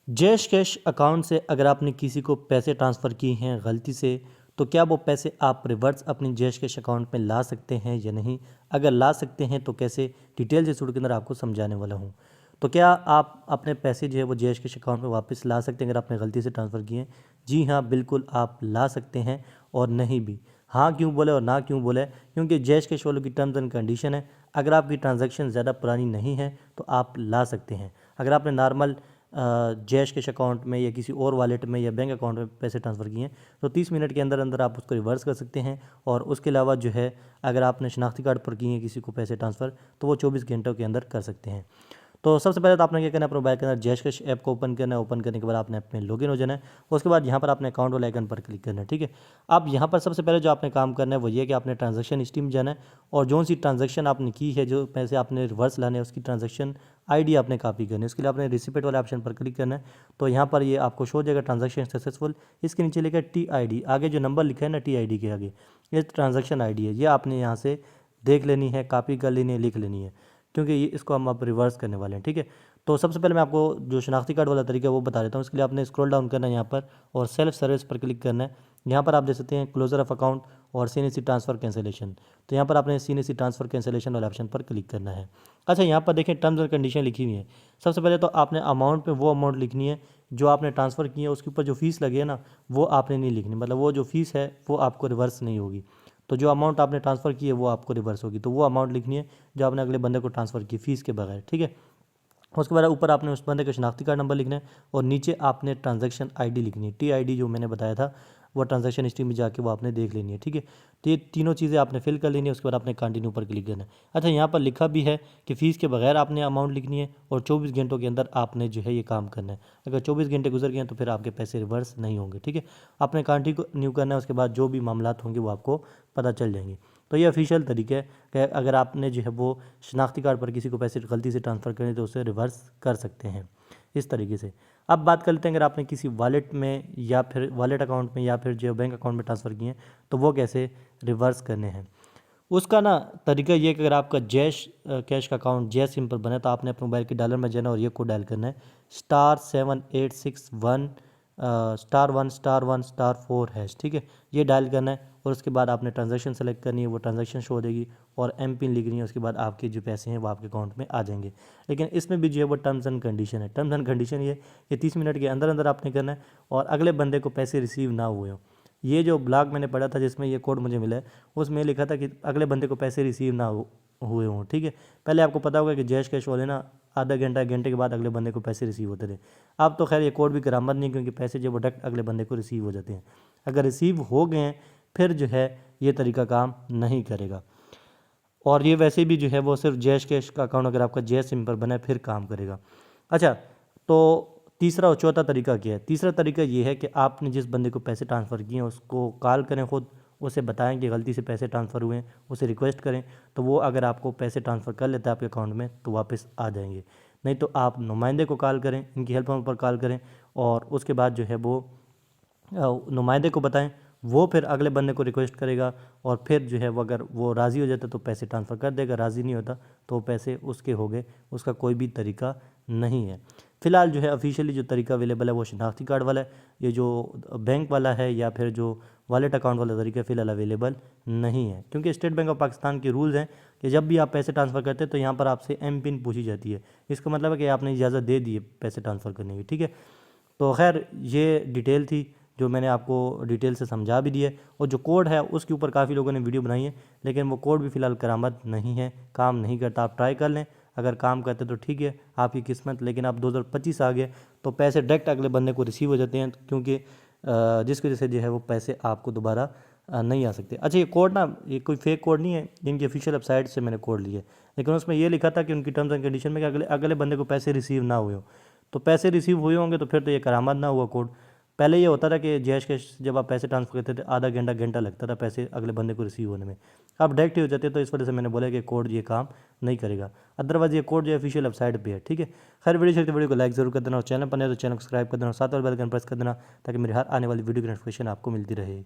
Jaish cash account से अगर आपने किसी को पैसे ट्रांसफ़र किए हैं गलती से, तो क्या वो पैसे आप रिवर्स अपनी जैश कैश अकाउंट में ला सकते हैं या नहीं? अगर ला सकते हैं तो कैसे? डिटेल इस वीडियो के अंदर आपको समझाने वाला हूँ। तो क्या आप अपने पैसे जो है वो जैश कैश अकाउंट में वापस ला सकते हैं अगर आपने गलती से ट्रांसफ़र किए हैं? जी हाँ, बिल्कुल आप ला सकते हैं और नहीं भी। हाँ क्यों बोले और ना क्यों बोले? क्योंकि जैश कैश वालों की टर्म्स एंड कंडीशन है, अगर आपकी ट्रांज़ैक्शन ज़्यादा पुरानी नहीं है तो आप ला सकते हैं। अगर आपने नॉर्मल जैश कैश अकाउंट में या किसी और वॉलेट में या बैंक अकाउंट में पैसे ट्रांसफ़र किए हैं तो 30 मिनट के अंदर अंदर आप उसको रिवर्स कर सकते हैं। और उसके अलावा जो है अगर आपने शनाख्ती कार्ड पर किए हैं किसी को पैसे ट्रांसफ़र तो वो 24 घंटों के अंदर कर सकते हैं। तो सबसे पहले तो आपने क्या करना है, अपने मोबाइल के अंदर जैश कैश ऐप को ओपन करना है। ओपन करने के बाद आपने अपने लॉगिन हो जाना है। उसके बाद यहाँ पर आपने अकाउंट वाले आइकन पर क्लिक करना है, ठीक है। अब यहाँ पर सबसे पहले जो आपने काम करना है वो ये है कि आपने ट्रांजैक्शन हिस्ट्री में जाना है और जो सी ट्रांजैक्शन आपने की है, जो पैसे आपने रिवर्स लाने हैं उसकी ट्रांजैक्शन आईडी आपने कॉपी करनी है। उसके लिए आपने रिसिप्ट वाले ऑप्शन पर क्लिक करना है। तो यहाँ पर ये आपको शो हो जाएगा ट्रांजैक्शन सक्सेसफुल। इसके नीचे लिखा है TID, आगे जो नंबर लिखा है ना TID के आगे, ये ट्रांजैक्शन आईडी है। ये आपने यहाँ से देख लेनी है, कॉपी कर लेनी है, लिख लेनी है, क्योंकि ये इसको हम अब रिवर्स करने वाले हैं, ठीक है। तो सबसे पहले मैं आपको जो शनाख्ती कार्ड वाला तरीका है वो बता देता हूँ। इसके लिए आपने स्क्रॉल डाउन करना है यहाँ पर और सेल्फ सर्विस पर क्लिक करना है। यहाँ पर आप देख सकते हैं क्लोजर ऑफ अकाउंट और CNC ट्रांसफ़र कैंसिलेशन। तो यहाँ पर आपने CNC ट्रांसफ़र कैंसिलेशन वाले ऑप्शन पर क्लिक करना है। अच्छा, यहाँ पर देखें टर्म्स एंड कंडीशन लिखी हुई है। सबसे पहले तो आपने अमाउंट पे वो अमाउंट लिखनी है जो आपने ट्रांसफ़र की है, उसके ऊपर जो फीस लगी है ना वो आपने नहीं लिखनी, मतलब वो जो फीस है वो आपको रिवर्स नहीं होगी। तो जो अमाउंट आपने ट्रांसफ़र की है वो आपको रिवर्स होगी, तो वो अमाउंट लिखनी है जो आपने अगले बंदे को ट्रांसफ़र की फ़ीस के बगैर, ठीक है। उसके बाद ऊपर आपने उस बंदे का शनाख्ती कार्ड नंबर लिखना है और नीचे आपने ट्रांजैक्शन आईडी लिखनी है। TID जो मैंने बताया था वो ट्रांजैक्शन हिस्ट्री में जाके वो आपने देख लेनी है, ठीक है। तो ये तीनों चीज़ें आपने फिल कर लेनी है। उसके बाद आपने कंटिन्यू पर क्लिक करना है। अच्छा, यहाँ पर लिखा भी है कि फ़ीस के बगैर आपने अमाउंट लिखनी है और 24 घंटों के अंदर आपने जो है ये काम करना है। अगर 24 घंटे गुजर गए हैं तो फिर आपके पैसे रिवर्स नहीं होंगे, ठीक है। आपने कंटिन्यू करना है। उसके बाद जो भी मामलात होंगे वो आपको पता चल जाएंगे। तो ये ऑफिशियल तरीका है कि अगर आपने जो है वो शनाख्ती कार्ड पर किसी को पैसे गलती से ट्रांसफ़र करें तो उसे रिवर्स कर सकते हैं इस तरीके से। अब बात करते हैं अगर आपने किसी वॉलेट में या फिर वॉलेट अकाउंट में या फिर जो बैंक अकाउंट में ट्रांसफ़र किए हैं तो वो कैसे रिवर्स करने हैं। उसका ना तरीका ये है कि अगर आपका जैश कैश का अकाउंट जैश सिम पर बना है तो आपने अपने मोबाइल के डायलर में जाना और ये कोड डायल करना है *7861 *1*1*4#, ठीक है। ये डायल करना है और उसके बाद आपने ट्रांजैक्शन सेलेक्ट करनी है, वो ट्रांजैक्शन शो हो देगी और MPIN लिखनी है। उसके बाद आपके जो पैसे हैं वो आपके अकाउंट में आ जाएंगे। लेकिन इसमें भी जो है वो टर्म्स एंड कंडीशन है। टर्म्स एंड कंडीशन ये कि 30 मिनट के अंदर अंदर आपने करना है और अगले बंदे को पैसे रिसीव ना हुए हो। ये जो ब्लॉग मैंने पढ़ा था जिसमें ये कोड मुझे मिला है उसमें लिखा था कि अगले बंदे को पैसे रिसीव ना हुए हों, ठीक है। पहले आपको पता होगा कि जैश कैश वाले ना आधा घंटा 1 घंटे के बाद अगले बंदे को पैसे रिसीव होते थे। अब तो खैर ये कोड भी करामत नहीं, क्योंकि पैसे जो वो डायरेक्ट अगले बंदे को रिसीव हो जाते हैं। अगर रिसीव हो गए हैं फिर जो है ये तरीका काम नहीं करेगा। और ये वैसे भी जो है वो सिर्फ जैश कैश का अकाउंट अगर आपका जैश सिम पर बना है फिर काम करेगा। अच्छा, तो तीसरा और चौथा तरीका क्या है? तीसरा तरीका ये है कि आपने जिस बंदे को पैसे ट्रांसफ़र किए हैं उसको कॉल करें, ख़ुद उसे बताएं कि गलती से पैसे ट्रांसफ़र हुए हैं, उसे रिक्वेस्ट करें। तो वो अगर आपको पैसे ट्रांसफ़र कर लेता है आपके अकाउंट में तो वापस आ जाएंगे। नहीं तो आप नुमाइंदे को कॉल करें, इनकी हेल्पलाइन पर कॉल करें और उसके बाद जो है वो नुमाइंदे को बताएं। वो फिर अगले बंदे को रिक्वेस्ट करेगा और फिर जो है वो अगर वो राज़ी हो जाता तो पैसे ट्रांसफ़र कर देगा, राज़ी नहीं होता तो पैसे उसके हो गए। उसका कोई भी तरीका नहीं है। फ़िलहाल जो है ऑफिशियली जो तरीका अवेलेबल है वो शनाख्ती कार्ड वाला है। ये जो बैंक वाला है या फिर जो वॉलेट अकाउंट वाला तरीका फ़िलहाल अवेलेबल नहीं है, क्योंकि स्टेट बैंक ऑफ पाकिस्तान के रूल्स हैं कि जब भी आप पैसे ट्रांसफ़र करते हैं तो यहाँ पर आपसे MPIN पूछी जाती है। इसका मतलब है कि आपने इजाज़त दे दी है पैसे ट्रांसफ़र करने की, ठीक है। तो खैर ये डिटेल थी जो मैंने आपको डिटेल से समझा भी दी है। और जो कोड है उसके ऊपर काफ़ी लोगों ने वीडियो बनाई है, लेकिन वो कोड भी फ़िलहाल करामत नहीं है, काम नहीं करता। आप ट्राई कर लें, अगर काम करते तो ठीक है, आपकी किस्मत। लेकिन आप 2025 आ गए तो पैसे डायरेक्ट अगले बंदे को रिसीव हो जाते हैं, क्योंकि जिसकी वजह से जो है वो पैसे आपको दोबारा नहीं आ सकते। अच्छा, ये कोड ना ये कोई फेक कोड नहीं है, इनकी ऑफिशियल वेबसाइट से मैंने कोड लिया है। लेकिन उसमें ये लिखा था कि उनकी टर्म्स एंड कंडीशन में कि अगले अगले बंदे को पैसे रिसीव ना हुए हो। तो पैसे रिसीव हुए होंगे तो फिर तो ये करामत ना हुआ कोड। पहले ये होता था कि जैश कैश जब आप पैसे ट्रांसफ़र करते थे आधा घंटा घंटा लगता था पैसे अगले बंदे को रिसीव होने में। अब डायरेक्ट ही हो जाते, तो इस वजह से मैंने बोला कि कोड ये काम नहीं करेगा। अदरवाइज ये कोड जो ऑफिशियल वेबसाइट पे है, ठीक है। खैर वीडियो को लाइक ज़रूर कर देना और चैनल पर नए तो चैनल को सब्सक्राइब कर देना और साथ वाले बेल आइकन प्रेस कर देना ताकि मेरी हर आने वाली वीडियो की नोटिफिकेशन आपको मिलती रहे।